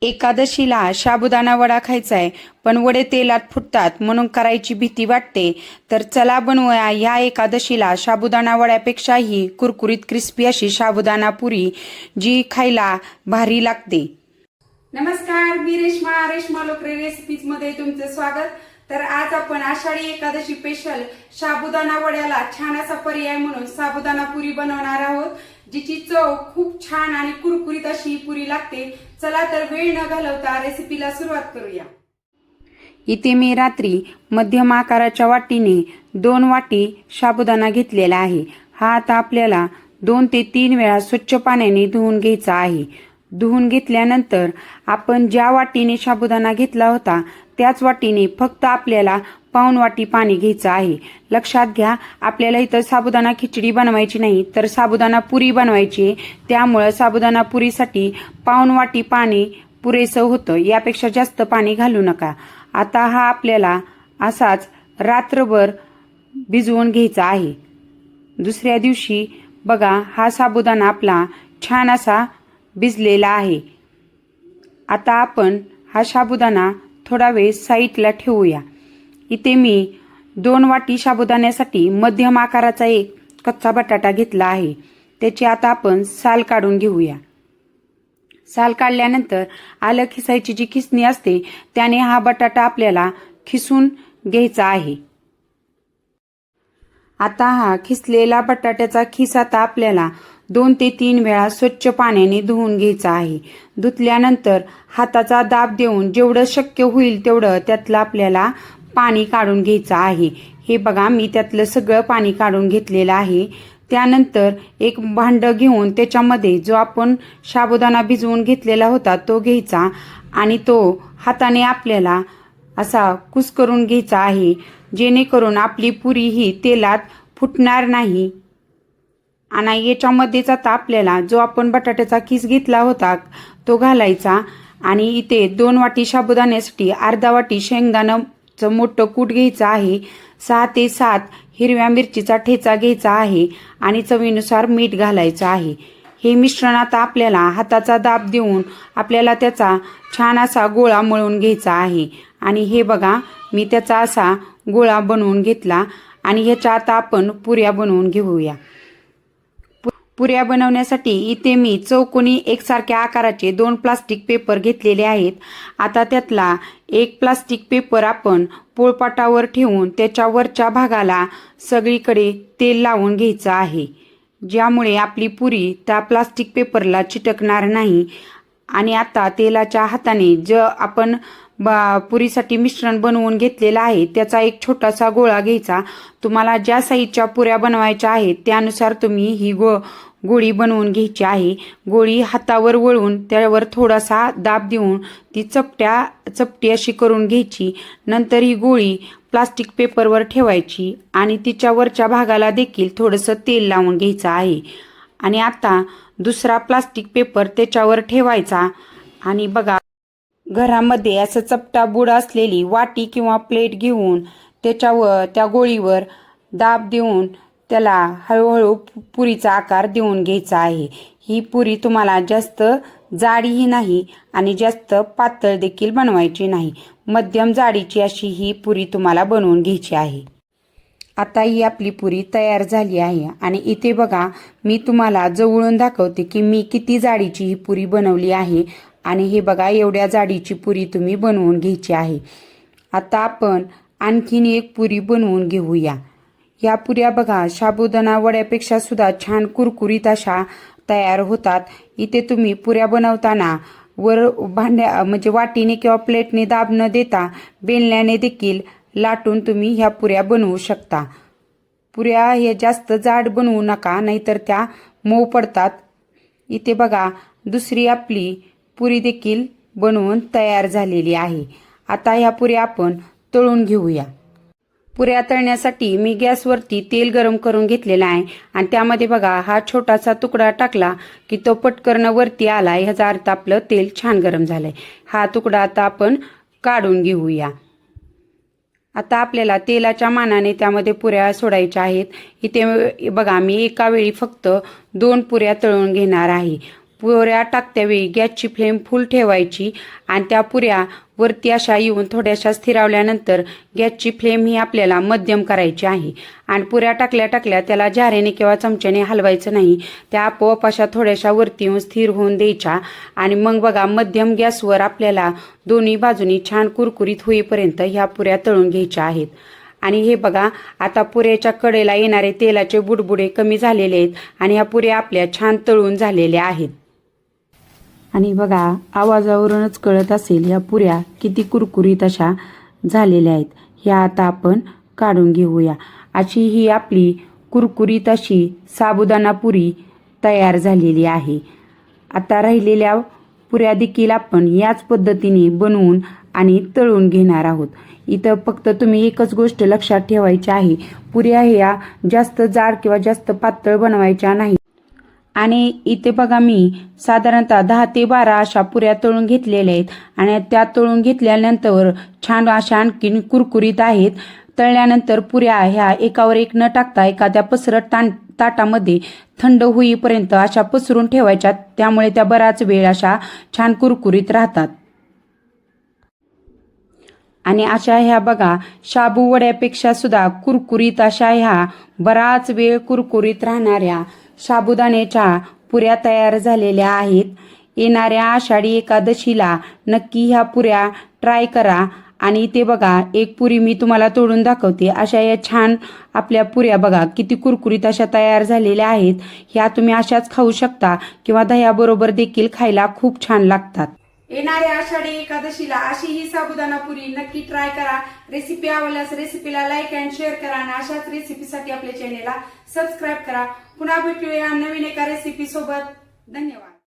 एकादशीला साबुदाणा वडा खायचा आहे, पण वडे तेलात फुटतात म्हणून करायची भीती वाटते. तर चला बनवूया ह्या एकादशीला साबुदाणा वड्यापेक्षाही कुरकुरीत क्रिस्पी अशी साबुदाणा पुरी, जी खायला भारी लागते. नमस्कार, मी रेश्मा लोकरे रेसिपीज मध्ये तुमचं स्वागत. तर आज आपण आषाढी एकादशी स्पेशल साबुदाणा वड्याला छान असा पर्याय म्हणून साबुदाणा पुरी बनवणार आहोत, जिची चव खूप छान आणि कुरकुरीत अशी पुरी लागते. चला तर वेळ न घालवता रेसिपीला सुरुवात करूया. इथे मी रात्री मध्यम आकाराच्या वाटीने 2 वाटी साबुदाणा घेतलेला आहे. हा आता आपल्याला 2 ते 3 वेळा स्वच्छ पाण्याने धुवून घ्यायचा आहे. धुवून घेतल्यानंतर आपण ज्या वाटीने साबुदाणा घेतला होता त्याच वाटीने फक्त आपल्याला पाऊण वाटी पाणी घ्यायचं आहे. लक्षात घ्या, आपल्याला इथं साबुदाणा खिचडी बनवायची नाही तर साबुदाणा पुरी बनवायची. त्यामुळे साबुदाणा पुरीसाठी पाऊण वाटी पाणी पुरेसं होतं, यापेक्षा जास्त पाणी घालू नका. आता हा आपल्याला असाच रात्रभर भिजवून घ्यायचा आहे. दुसऱ्या दिवशी बघा, हा साबुदाणा आपला छान असा भिजलेला आहे. आता आपण हा साबुदाणा थोडा वेळ साईडला ठेवूया. इथे मी 2 वाटी साबुदाण्यासाठी मध्यम आकाराचा एक कच्चा बटाटा घेतला आहे. त्याची आता आपण साल काढून घेऊया. साल काढल्यानंतर आलं खिसायची जी खिसणी असते त्याने हा बटाटा आपल्याला खिसून घ्यायचा आहे. आता हा खिसलेला बटाट्याचा खिस आता आपल्याला 2 ते 3 वेळा स्वच्छ पाण्याने धुवून घ्यायचा आहे. धुतल्यानंतर हाताचा दाब देऊन जेवढं शक्य होईल तेवढं त्यातलं आपल्याला पाणी काढून घ्यायचं आहे. हे बघा, मी त्यातलं सगळं पाणी काढून घेतलेलं आहे. त्यानंतर एक भांडं घेऊन त्याच्यामध्ये जो आपण साबुदाणा भिजवून घेतलेला होता तो घ्यायचा आणि तो हाताने आपल्याला असा कुस्करून घ्यायचा आहे, जेणेकरून आपली पुरी ही तेलात फुटणार नाही. आणि याच्यामध्येच आता आपल्याला जो आपण बटाट्याचा खिस घेतला होता तो घालायचा. आणि इथे 2 वाटी साबुदाण्यासाठी अर्धा वाटी शेंगदाण्याचं मोठं कूट घ्यायचं आहे. 6 ते 7 हिरव्या मिरचीचा ठेचा घ्यायचा आहे आणि चवीनुसार मीठ घालायचं आहे. हे मिश्रण आता आपल्याला हाताचा दाब देऊन आपल्याला त्याचा छान असा गोळा मळून घ्यायचा आहे. आणि हे बघा, मी त्याचा असा गोळा बनवून घेतला आणि ह्याच्या आता आपण पुऱ्या बनवून घेऊया. पुऱ्या बनवण्यासाठी इथे मी चौकोनी एकसारख्या आकाराचे 2 प्लास्टिक पेपर घेतलेले आहेत. आता त्यातला एक प्लास्टिक पेपर आपण पोळपाटावर ठेवून त्याच्या वरच्या भागाला सगळीकडे तेल लावून घ्यायचं आहे, ज्यामुळे आपली पुरी त्या प्लास्टिक पेपरला चिटकणार नाही. आणि आता तेलाच्या हाताने आपण पुरीसाठी मिश्रण बनवून घेतलेलं आहे त्याचा एक छोटासा गोळा घ्यायचा. तुम्हाला ज्या साईजच्या पुऱ्या बनवायच्या आहेत त्यानुसार तुम्ही ही गोळी बनवून घ्यायची आहे. गोळी हातावर वळून त्यावर थोडासा दाब देऊन ती चपटी अशी करून घ्यायची. नंतर ही गोळी प्लास्टिक पेपरवर ठेवायची आणि तिच्यावरच्या भागाला देखील थोडंसं तेल लावून घ्यायचं आहे. आणि आता दुसरा प्लास्टिक पेपर त्याच्यावर ठेवायचा. आणि बघा, घरामध्ये असं चपटा बुड असलेली वाटी किंवा प्लेट घेऊन त्याच्यावर त्या गोळीवर दाब देऊन त्याला हळूहळू पुरीचा आकार देऊन घ्यायचा आहे. ही पुरी तुम्हाला जास्त जाडीही नाही आणि जास्त पातळ देखील बनवायची नाही. मध्यम जाडीची अशी ही पुरी तुम्हाला बनवून घ्यायची आहे. आता ही आपली पुरी तयार झाली आहे. आणि इथे बघा, मी तुम्हाला जवळून दाखवते की मी किती जाडीची ही पुरी बनवली आहे. आणि हे बघा, एवढ्या जाडीची पुरी तुम्ही बनवून घ्यायची आहे. आता आपण आणखीन एक पुरी बनवून घेऊया. ह्या पुऱ्या बघा, साबुदाणा वड्यापेक्षा सुद्धा छान कुरकुरीत अशा तयार होतात. इथे तुम्ही पुऱ्या बनवताना वर म्हणजे वाटीने किंवा प्लेटने दाब न देता बेलण्याने देखील लाटून तुम्ही ह्या पुऱ्या बनवू शकता. पुऱ्या ह्या जास्त जाड बनवू नका, नाहीतर त्या मऊ पडतात. इथे बघा, दुसरी आपली पुरी देखील बनवून तयार झालेली आहे. आता ह्या पुऱ्या आपण तळून घेऊया. पुऱ्या तळण्यासाठी मी गॅसवरती तेल गरम करून घेतलेला आहे आणि त्यामध्ये बघा, हा छोटासा तुकडा टाकला की तो पटकन वरती आलाय, ह्याचा अर्थ आपलं तेल छान गरम झालंय. हा तुकडा आता आपण काढून घेऊया. आता आपल्याला तेलाच्या मानाने त्यामध्ये पुऱ्या सोडायच्या आहेत. इथे बघा, मी एका वेळी फक्त 2 पुऱ्या तळून घेणार आहे. पुऱ्या टाकत्यावेळी गॅसची फ्लेम फुल ठेवायची आणि त्या पुऱ्या वरती अशा येऊन थोड्याशा स्थिरावल्यानंतर गॅसची फ्लेम ही आपल्याला मध्यम करायची आहे आणि पुऱ्या टाकल्या टाकल्या त्याला झाऱ्याने किंवा चमच्याने हलवायचं नाही. त्या आपोआप अशा थोड्याशा वरती येऊन स्थिर होऊन द्यायच्या आणि मग बघा मध्यम गॅसवर आपल्याला दोन्ही बाजूनी छान कुरकुरीत होईपर्यंत ह्या पुऱ्या तळून घ्यायच्या आहेत. आणि हे बघा आता पुऱ्याच्या कडेला येणारे तेलाचे बुडबुडे कमी झालेले आहेत आणि ह्या पुऱ्या आपल्या छान तळून झालेल्या आहेत. आणि बघा आवाजावरूनच कळत असेल ह्या पुऱ्या किती कुरकुरीत अशा झालेल्या आहेत. ह्या आता आपण काढून घेऊया. अशी ही आपली कुरकुरीत अशी साबुदाणा पुरी तयार झालेली आहे. आता राहिलेल्या पुऱ्या देखील आपण याच पद्धतीने बनवून आणि तळून घेणार आहोत. इथं फक्त तुम्ही एकच गोष्ट लक्षात ठेवायची आहे, पुऱ्या ह्या जास्त जाड किंवा जास्त पातळ बनवायच्या नाही. आणि इथे बघा मी साधारणतः 10 ते 12 अशा पुऱ्या तळून घेतलेल्या आहेत आणि त्या तळून घेतल्यानंतर छान अशा आणखीन कुरकुरीत आहेत. तळल्यानंतर पुऱ्या ह्या एकावर एक न टाकता एखाद्या पसरट ताटामध्ये थंड होईपर्यंत अशा पसरून ठेवायच्या. त्यामुळे त्या बराच वेळ अशा छान कुरकुरीत राहतात. आणि अशा ह्या बघा शाबू वड्यापेक्षा सुद्धा कुरकुरीत अशा ह्या बराच वेळ कुरकुरीत राहणाऱ्या साबुदाण्याच्या पुऱ्या तयार झालेल्या आहेत. येणाऱ्या आषाढी एकादशीला नक्की ह्या पुऱ्या ट्राय करा. आणि ते बघा एक पुरी मी तुम्हाला तोडून दाखवते. अशा या छान आपल्या पुऱ्या बघा किती कुरकुरीत अशा तयार झालेल्या आहेत. ह्या तुम्ही अशाच खाऊ शकता किंवा दह्याबरोबर देखील खायला खूप छान लागतात. येणाऱ्या आषाढी एकादशीला अशी ही साबुदाणा पुरी नक्की ट्राय करा. रेसिपी आवडल्यास रेसिपीला लाईक अँड शेअर करा आणि अशाच रेसिपीसाठी आपल्या चॅनेलला सबस्क्राईब करा. पुन्हा भेटूया नवीन एका रेसिपी सोबत. धन्यवाद.